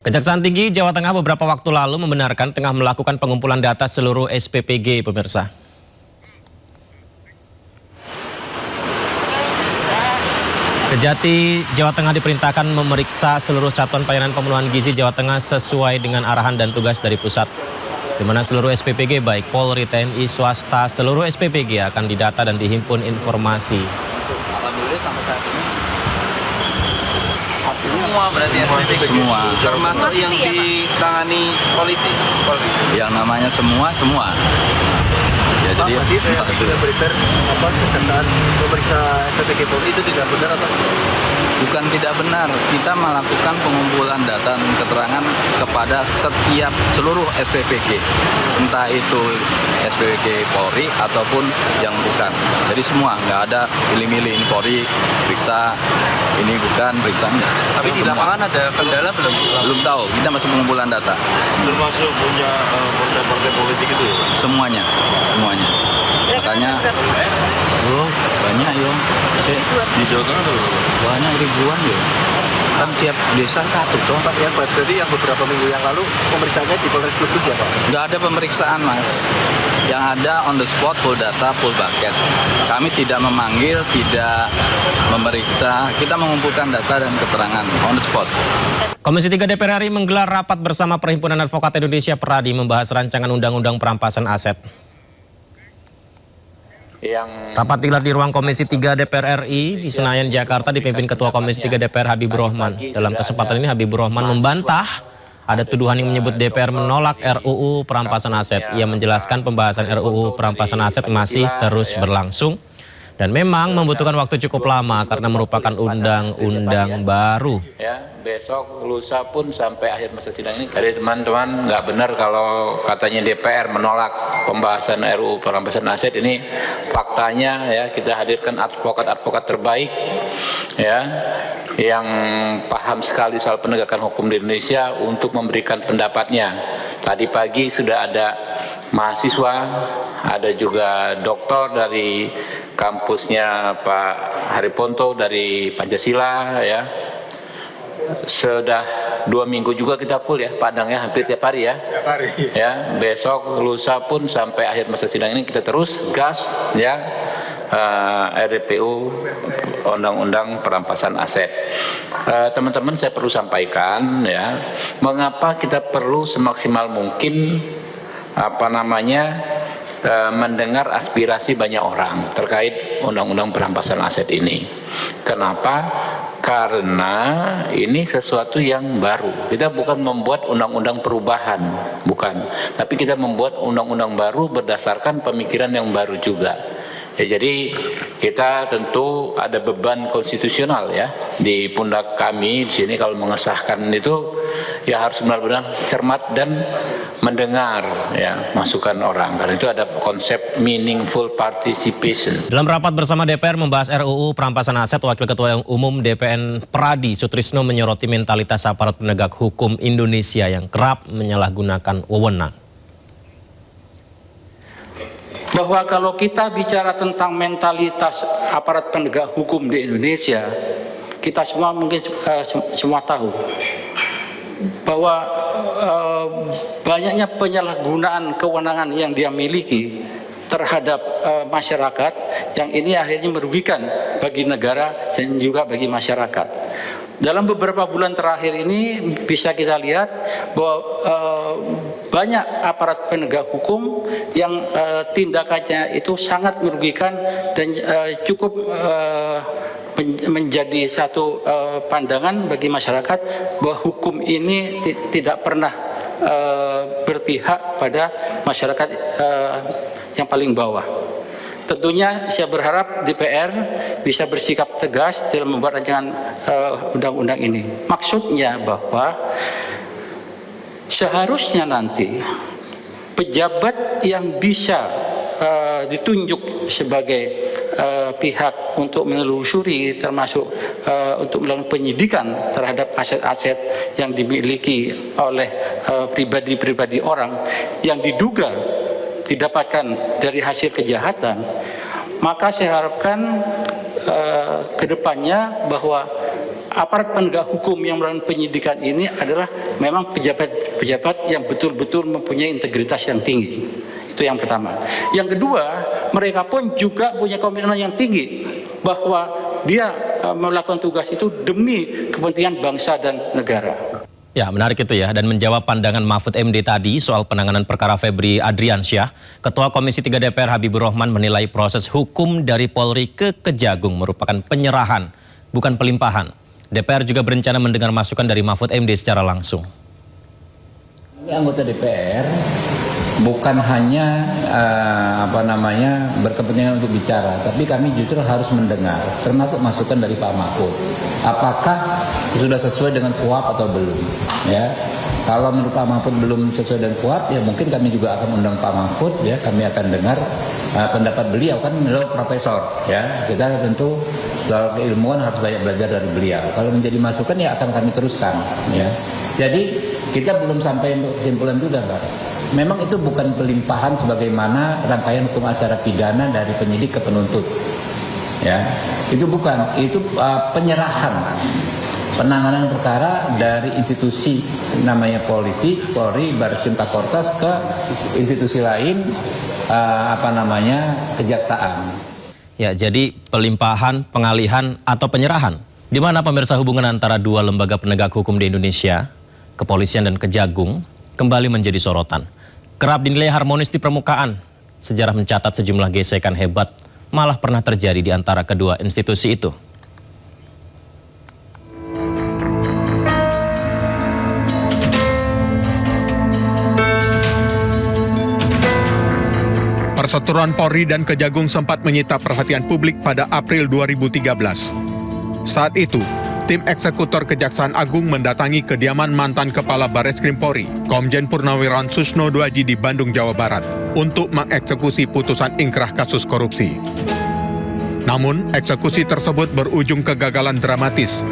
Kejaksaan Tinggi Jawa Tengah beberapa waktu lalu membenarkan tengah melakukan pengumpulan data seluruh SPPG, pemirsa. Kejati Jawa Tengah diperintahkan memeriksa seluruh satuan pelayanan pemenuhan gizi Jawa Tengah sesuai dengan arahan dan tugas dari pusat, di mana seluruh SPPG baik Polri, TNI, swasta, seluruh SPPG akan didata dan dihimpun informasi. Alhamdulillah sampai saat ini semua berarti SPPG semua, termasuk yang ditangani polisi. yang namanya semua. Ya, jadi entah itu sudah beriter kejaksaan memeriksa SPPG Polri itu tidak benar atau bukan tidak benar. Kita melakukan pengumpulan data dan keterangan kepada setiap seluruh SPPG, entah itu SPPG Polri ataupun yang bukan. Jadi semua, nggak ada milih-milih ini Polri periksa, ini bukan periksa enggak. Tapi di Semua. lapangan ada kendala belum? Belum tahu, kita masih pengumpulan data. termasuk punya partai-partai politik itu ya? Semuanya. Makanya, banyak yo. Di Jawa Tengah tuh Banyak ribuan yo. Kan tiap desa satu toh. Pak, yang berarti yang beberapa minggu yang lalu pemeriksaannya di Polres Kudus ya Pak? Nggak ada pemeriksaan mas. Yang ada on the spot, full data, full bucket. Kami tidak memanggil, tidak memeriksa. Kita mengumpulkan data dan keterangan on the spot. Komisi 3 DPR RI menggelar rapat bersama Perhimpunan Advokat Indonesia Peradi membahas rancangan undang-undang perampasan aset. Rapat digelar di ruang Komisi 3 DPR RI di Senayan, Jakarta, dipimpin Ketua Komisi 3 DPR Habibur Rahman. Dalam kesempatan ini Habibur Rahman membantah ada tuduhan yang menyebut DPR menolak RUU perampasan aset. Ia menjelaskan pembahasan RUU perampasan aset masih terus berlangsung dan memang membutuhkan waktu cukup lama karena merupakan undang-undang baru. Ya, besok lusa pun sampai akhir masa sidang ini. Jadi teman-teman nggak benar kalau katanya DPR menolak pembahasan RUU perampasan aset. Ini faktanya ya, kita hadirkan advokat-advokat terbaik ya yang paham sekali soal penegakan hukum di Indonesia untuk memberikan pendapatnya. Tadi pagi sudah ada mahasiswa, ada juga doktor dari kampusnya Pak Hariponto dari Pancasila ya. Sudah 2 minggu juga kita full ya Padang ya, hampir tiap hari ya. Ya, besok lusa pun sampai akhir masa sidang ini kita terus gas ya RPU Undang-Undang Perampasan Aset. Teman-teman, saya perlu sampaikan ya, mengapa kita perlu semaksimal mungkin mendengar aspirasi banyak orang terkait Undang-Undang Perampasan Aset ini. Kenapa? Karena ini sesuatu yang baru. Kita bukan membuat undang-undang perubahan, bukan. Tapi kita membuat undang-undang baru berdasarkan pemikiran yang baru juga. Ya, jadi kita tentu ada beban konstitusional ya di pundak kami di sini kalau mengesahkan itu ya harus benar-benar cermat dan mendengar ya masukan orang. Karena itu ada konsep meaningful participation. Dalam rapat bersama DPR membahas RUU perampasan aset, Wakil Ketua Umum DPN Peradi Sutrisno menyoroti mentalitas aparat penegak hukum Indonesia yang kerap menyalahgunakan wewenang. Bahwa kalau kita bicara tentang mentalitas aparat penegak hukum di Indonesia, kita semua mungkin semua tahu bahwa banyaknya penyalahgunaan kewenangan yang dia miliki terhadap masyarakat, yang ini akhirnya merugikan bagi negara dan juga bagi masyarakat. Dalam beberapa bulan terakhir ini bisa kita lihat bahwa banyak aparat penegak hukum yang tindakannya itu sangat merugikan dan cukup menjadi satu pandangan bagi masyarakat bahwa hukum ini tidak pernah berpihak pada masyarakat yang paling bawah. Tentunya saya berharap DPR bisa bersikap tegas dalam membuat rancangan undang-undang ini. Maksudnya bahwa seharusnya nanti pejabat yang bisa ditunjuk sebagai pihak untuk menelusuri, termasuk untuk melakukan penyidikan terhadap aset-aset yang dimiliki oleh pribadi-pribadi orang yang diduga didapatkan dari hasil kejahatan, maka saya harapkan ke depannya bahwa aparat penegak hukum yang melakukan penyidikan ini adalah memang pejabat-pejabat yang betul-betul mempunyai integritas yang tinggi. Itu yang pertama. Yang kedua, mereka pun juga punya komitmen yang tinggi bahwa dia melakukan tugas itu demi kepentingan bangsa dan negara. Ya, menarik itu ya. Dan menjawab pandangan Mahfud MD tadi soal penanganan perkara Febri Adriansyah, Ketua Komisi 3 DPR Habibur Rahman menilai proses hukum dari Polri ke Kejagung merupakan penyerahan, bukan pelimpahan. DPR juga berencana mendengar masukan dari Mahfud MD secara langsung. Ini anggota DPR bukan hanya berkepentingan untuk bicara, tapi kami justru harus mendengar, termasuk masukan dari Pak Mahfud. Apakah sudah sesuai dengan KUHP atau belum? Ya, kalau menurut Pak Mahfud belum sesuai dengan KUHP, ya mungkin kami juga akan undang Pak Mahfud. Ya, kami akan dengar pendapat beliau, kan beliau profesor. Ya, kita tentu soal keilmuan harus banyak belajar dari beliau. Kalau menjadi masukan ya akan kami teruskan. Ya, jadi kita belum sampai kesimpulan juga, Pak. Memang itu bukan pelimpahan sebagaimana rangkaian hukum acara pidana dari penyidik ke penuntut. Ya, itu bukan, itu penyerahan penanganan perkara dari institusi namanya polisi, Polri, Barreskrim Korps ke institusi lain, kejaksaan. Ya, jadi pelimpahan, pengalihan atau penyerahan. Di mana pemirsa hubungan antara dua lembaga penegak hukum di Indonesia, Kepolisian dan Kejagung, kembali menjadi sorotan. Kerap dinilai harmonis di permukaan. Sejarah mencatat sejumlah gesekan hebat malah pernah terjadi di antara kedua institusi itu. Perseteruan Polri dan Kejagung sempat menyita perhatian publik pada April 2013. Saat itu, tim eksekutor Kejaksaan Agung mendatangi kediaman mantan Kepala Barreskrim Polri, Komjen Purnawirawan Susno Duaji di Bandung, Jawa Barat, untuk mengeksekusi putusan ingkrah kasus korupsi. Namun, eksekusi tersebut berujung kegagalan dramatis.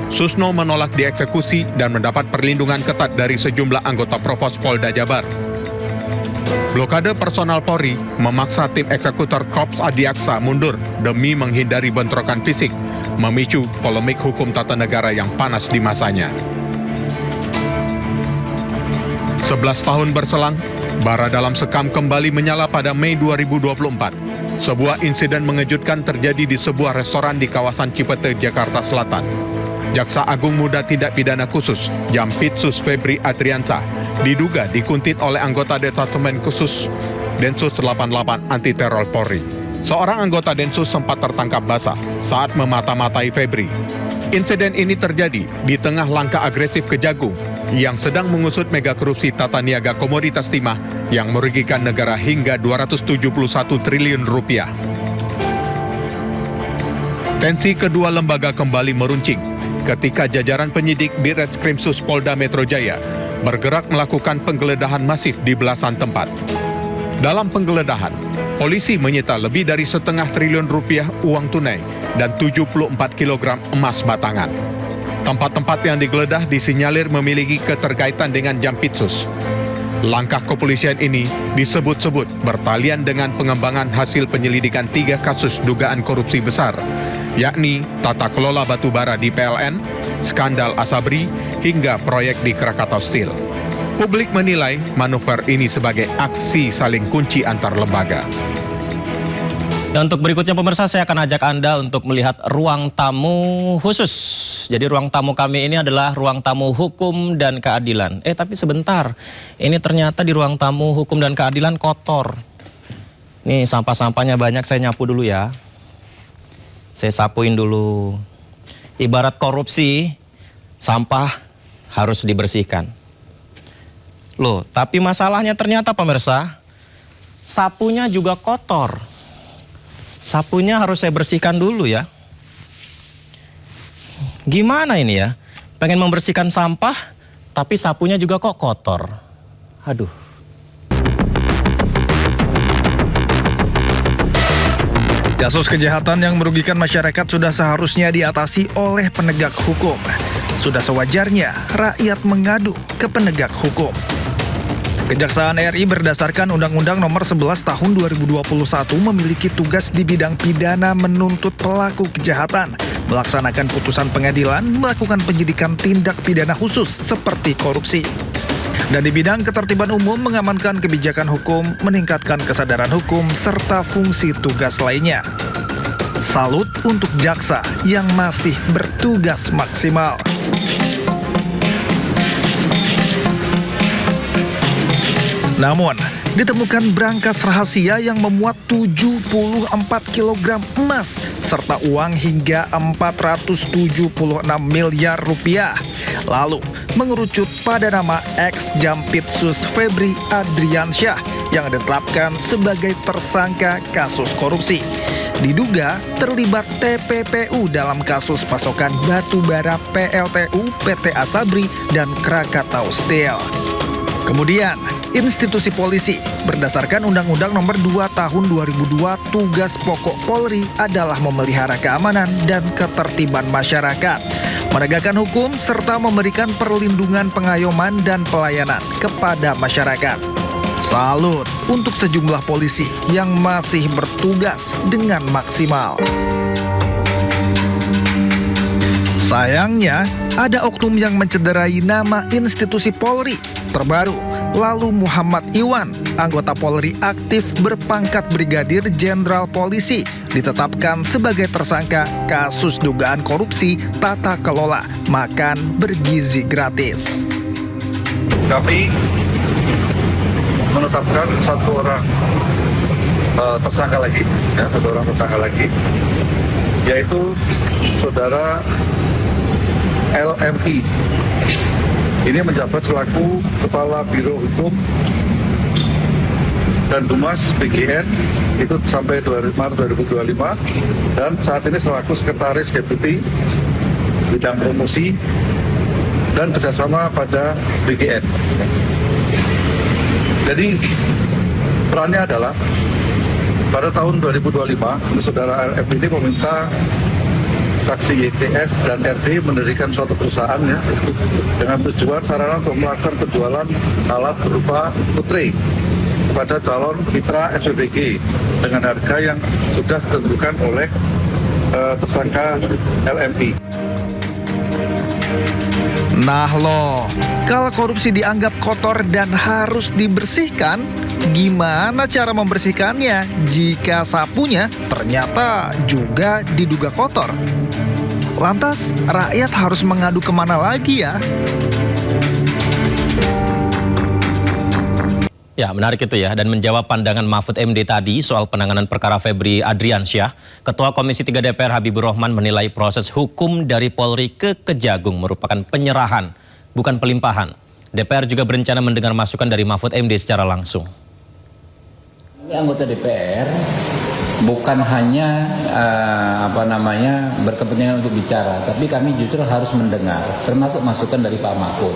Susno menolak dieksekusi dan mendapat perlindungan ketat dari sejumlah anggota Provos Polda Jabar. Blokade personal Polri memaksa tim eksekutor Korps Adiaksa mundur demi menghindari bentrokan fisik, memicu polemik hukum tata negara yang panas di masanya. 11 tahun berselang, bara dalam sekam kembali menyala pada Mei 2024. Sebuah insiden mengejutkan terjadi di sebuah restoran di kawasan Cipete, Jakarta Selatan. Jaksa Agung Muda Tindak Pidana Khusus, Jampitsus Febri Adriansyah, diduga dikuntit oleh anggota Detasemen Khusus Densus 88 Anti Teror Polri. Seorang anggota Densus sempat tertangkap basah saat memata-matai Febri. Insiden ini terjadi di tengah langkah agresif Kejagung yang sedang mengusut mega korupsi tata niaga komoditas timah yang merugikan negara hingga 271 triliun rupiah. Tensi kedua lembaga kembali meruncing ketika jajaran penyidik di Ditreskrimsus Polda Metro Jaya bergerak melakukan penggeledahan masif di belasan tempat. Dalam penggeledahan, polisi menyita lebih dari 0,5 triliun rupiah uang tunai dan 74 kg emas batangan. Tempat-tempat yang digeledah disinyalir memiliki keterkaitan dengan Jampitsus. Langkah kepolisian ini disebut-sebut bertalian dengan pengembangan hasil penyelidikan 3 kasus dugaan korupsi besar, yakni tata kelola batubara di PLN, skandal Asabri, hingga proyek di Krakatau Steel. Publik menilai manuver ini sebagai aksi saling kunci antar lembaga. Dan untuk berikutnya pemirsa, saya akan ajak Anda untuk melihat ruang tamu khusus. Jadi ruang tamu kami ini adalah ruang tamu hukum dan keadilan. Tapi sebentar, ini ternyata di ruang tamu hukum dan keadilan kotor. Nih sampah-sampahnya banyak, saya nyapu dulu ya. Saya sapuin dulu. Ibarat korupsi, sampah harus dibersihkan. Loh, tapi masalahnya ternyata pemirsa, sapunya juga kotor. Sapunya harus saya bersihkan dulu ya. Gimana ini ya? Pengen membersihkan sampah, tapi sapunya juga kok kotor. Aduh. Kasus kejahatan yang merugikan masyarakat sudah seharusnya diatasi oleh penegak hukum. Sudah sewajarnya rakyat mengadu ke penegak hukum. Kejaksaan RI berdasarkan Undang-Undang Nomor 11 Tahun 2021 memiliki tugas di bidang pidana menuntut pelaku kejahatan melaksanakan putusan pengadilan, melakukan penyidikan tindak pidana khusus seperti korupsi. Dan di bidang ketertiban umum, mengamankan kebijakan hukum, meningkatkan kesadaran hukum, serta fungsi tugas lainnya. Salut untuk jaksa yang masih bertugas maksimal. Namun, ditemukan brankas rahasia yang memuat 74 kg emas serta uang hingga 476 miliar rupiah. Lalu, mengerucut pada nama ex-Jampitsus Febri Adriansyah yang ditetapkan sebagai tersangka kasus korupsi. Diduga terlibat TPPU dalam kasus pasokan batu bara PLTU PT Asabri dan Krakatau Steel. Kemudian, institusi polisi berdasarkan Undang-Undang Nomor 2 Tahun 2002, tugas pokok Polri adalah memelihara keamanan dan ketertiban masyarakat, menegakkan hukum serta memberikan perlindungan, pengayoman dan pelayanan kepada masyarakat. Salut untuk sejumlah polisi yang masih bertugas dengan maksimal. Sayangnya, ada oknum yang mencederai nama institusi Polri. Terbaru, lalu Muhammad Iwan, anggota Polri aktif berpangkat Brigadir Jenderal Polisi, ditetapkan sebagai tersangka kasus dugaan korupsi tata kelola makan bergizi gratis. Kami menetapkan satu orang tersangka lagi, yaitu saudara LMI. Ini menjabat selaku Kepala Biro Hukum dan Humas BGN itu sampai Maret 2025, dan saat ini selaku Sekretaris Deputi Bidang Promosi dan Kerjasama pada BGN. Jadi perannya adalah pada tahun 2025 saudara LF ini meminta saksi YCS dan RD mendirikan suatu perusahaan dengan tujuan sarana untuk melakukan penjualan alat berupa food tray kepada calon mitra SPBG dengan harga yang sudah ditentukan oleh tersangka LMI. Nah loh, kalau korupsi dianggap kotor dan harus dibersihkan, gimana cara membersihkannya jika sapunya ternyata juga diduga kotor? Lantas, rakyat harus mengadu kemana lagi ya? Ya, menarik itu ya. Dan menjawab pandangan Mahfud MD tadi soal penanganan perkara Febri Adriansyah, Ketua Komisi 3 DPR Habibur Rahman menilai proses hukum dari Polri ke Kejagung merupakan penyerahan, bukan pelimpahan. DPR juga berencana mendengar masukan dari Mahfud MD secara langsung. Anggota DPR bukan hanya berkepentingan untuk bicara, tapi kami justru harus mendengar, termasuk masukan dari Pak Mahfud.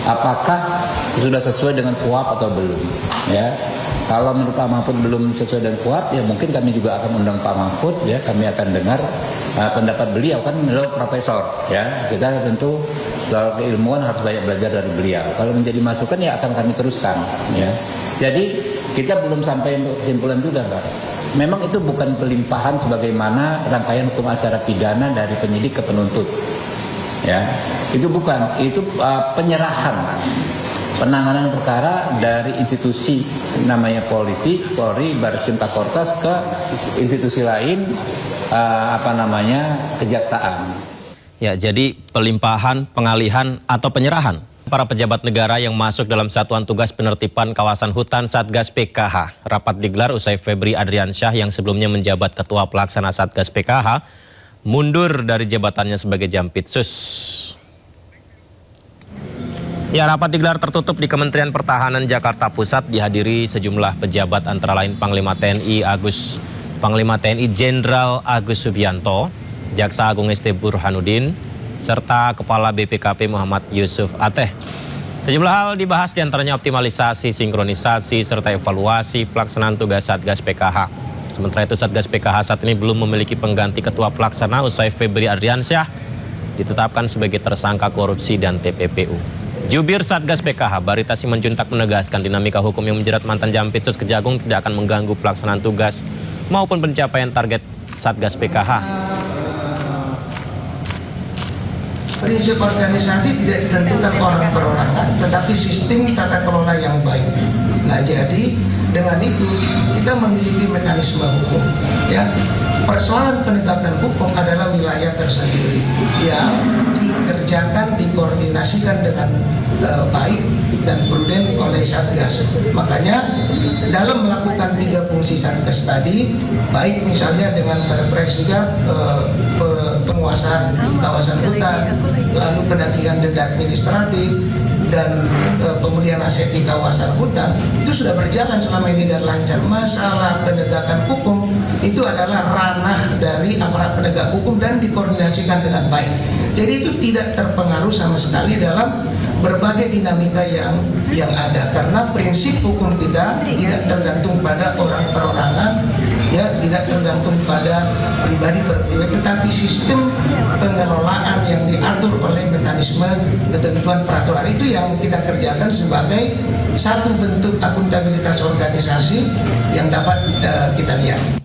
Apakah sudah sesuai dengan KUHP atau belum? Ya, kalau menurut Pak Mahfud belum sesuai dengan KUHP, ya mungkin kami juga akan undang Pak Mahfud. Ya, kami akan dengar pendapat beliau, kan beliau profesor. Ya, kita tentu soal keilmuan harus banyak belajar dari beliau. Kalau menjadi masukan ya akan kami teruskan. Ya, jadi kita belum sampai untuk kesimpulan juga, Pak. Memang itu bukan pelimpahan sebagaimana rangkaian hukum acara pidana dari penyidik ke penuntut. Ya, itu bukan, itu penyerahan penanganan perkara dari institusi namanya polisi, Polri, Bareskrim Kortas ke institusi lain kejaksaan. Ya, jadi pelimpahan, pengalihan atau penyerahan para pejabat negara yang masuk dalam Satuan Tugas Penertiban Kawasan Hutan Satgas PKH. Rapat digelar usai Febri Adriansyah yang sebelumnya menjabat Ketua Pelaksana Satgas PKH mundur dari jabatannya sebagai Jampitsus. Ya, rapat digelar tertutup di Kementerian Pertahanan Jakarta Pusat, dihadiri sejumlah pejabat antara lain Panglima TNI Jenderal Agus Subianto, Jaksa Agung ST Burhanuddin, serta Kepala BPKP Muhammad Yusuf Ateh. Sejumlah hal dibahas, diantaranya optimalisasi, sinkronisasi, serta evaluasi pelaksanaan tugas Satgas PKH. Sementara itu Satgas PKH saat ini belum memiliki pengganti ketua pelaksana usai Febri Adriansyah ditetapkan sebagai tersangka korupsi dan TPPU. Jubir Satgas PKH Barita Simanjuntak menegaskan dinamika hukum yang menjerat mantan Jampitsus Kejagung tidak akan mengganggu pelaksanaan tugas maupun pencapaian target Satgas PKH. Prinsip organisasi tidak ditentukan orang perorangan, tetapi sistem tata kelola yang baik. Nah, jadi dengan itu kita memiliki mekanisme hukum. Ya, persoalan penegakan hukum adalah wilayah tersendiri yang dikerjakan, dikoordinasikan dengan baik dan prudent oleh Satgas. Makanya dalam melakukan 3 fungsi Satgas tadi, baik misalnya dengan Perpres juga penguasaan kawasan hutan, lalu pendakian denda administratif, dan pemulihan aset di kawasan hutan, itu sudah berjalan selama ini dan lancar. Masalah penegakan hukum itu adalah ranah dari aparat penegak hukum dan dikoordinasikan dengan baik. Jadi itu tidak terpengaruh sama sekali dalam berbagai dinamika yang ada, karena prinsip hukum kita tidak tergantung pada orang perorangan, ya, tidak tergantung pada pribadi tetapi sistem pengelolaan yang diatur oleh mekanisme ketentuan peraturan. Itu yang kita kerjakan sebagai satu bentuk akuntabilitas organisasi yang dapat kita lihat.